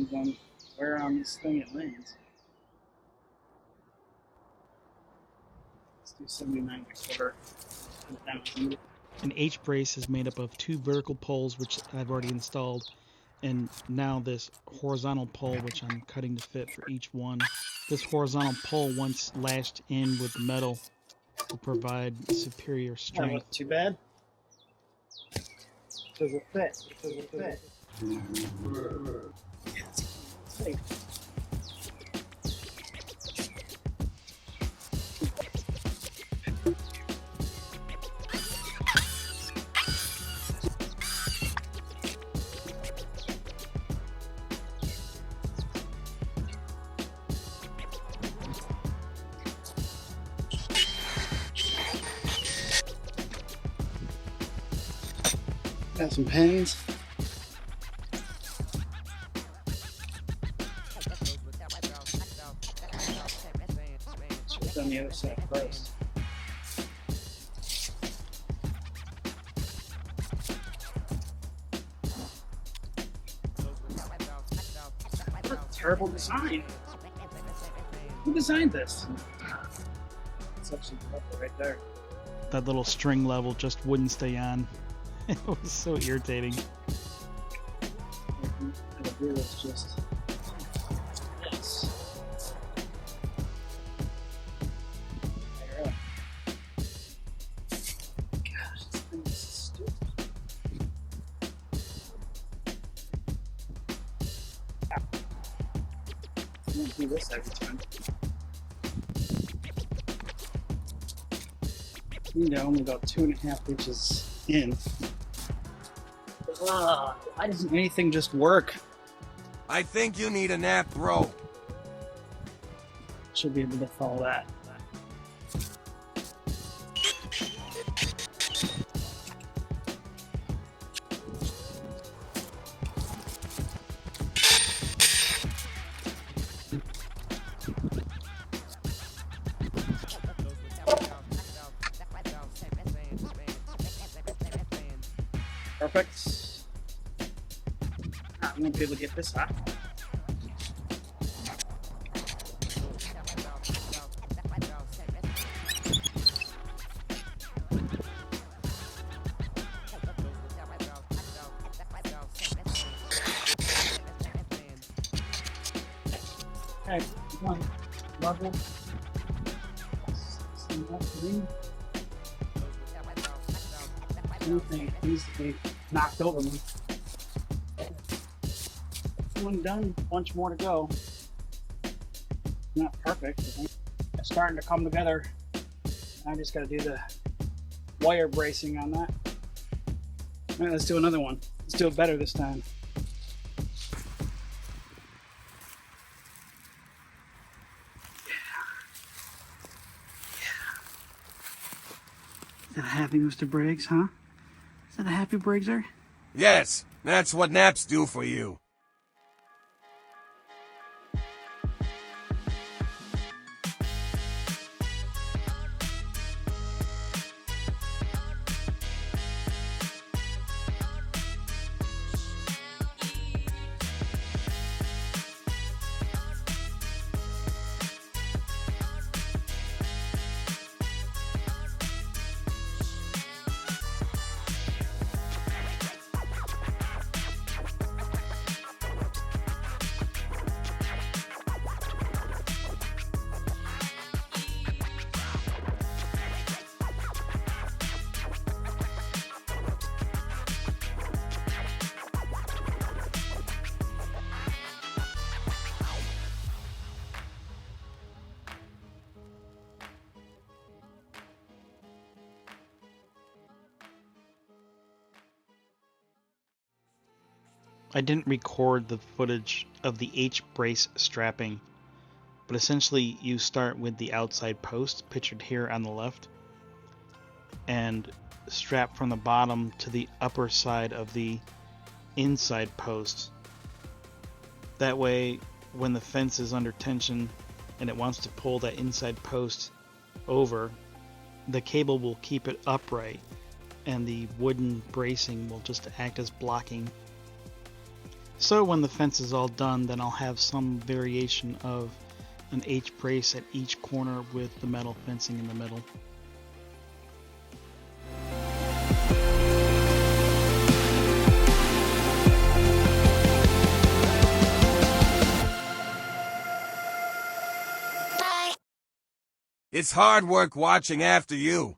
depends on where on this thing it lands. Let's do 79 1/4. An H brace is made up of 2 vertical poles, which I've already installed, and now this horizontal pole, which I'm cutting to fit for each one. This horizontal pole, once lashed in with metal, will provide superior That strength. wasn't too bad. Does it fit? Does it fit? Safe. Got some pains. Let's on the other side first. What a terrible design. Who designed this? It's actually rubber right there. That little string level just wouldn't stay on. It was so irritating. The gear is just yes. Fire up. Gosh, this thing is stupid. I don't do this every time. You know, only about 2.5 inches in. Why doesn't anything just work? I think you need a nap, bro. Should be able to follow that. Perfect. I'm gonna be able to get this out. Okay, one level. Anything needs to be knocked over me. One done, bunch more to go. Not perfect, I think. It's starting to come together. I just gotta do the wire bracing on that. Alright, let's do another one. Let's do it better this time. Is that a happy Mr. Briggs, huh? Is that a happy Briggser? Yes, that's what naps do for you. I didn't record the footage of the H brace strapping, but essentially you start with the outside post pictured here on the left and strap from the bottom to the upper side of the inside post. That way, when the fence is under tension and it wants to pull that inside post over, the cable will keep it upright and the wooden bracing will just act as blocking. So when the fence is all done, then I'll have some variation of an H brace at each corner with the metal fencing in the middle. It's hard work watching after you.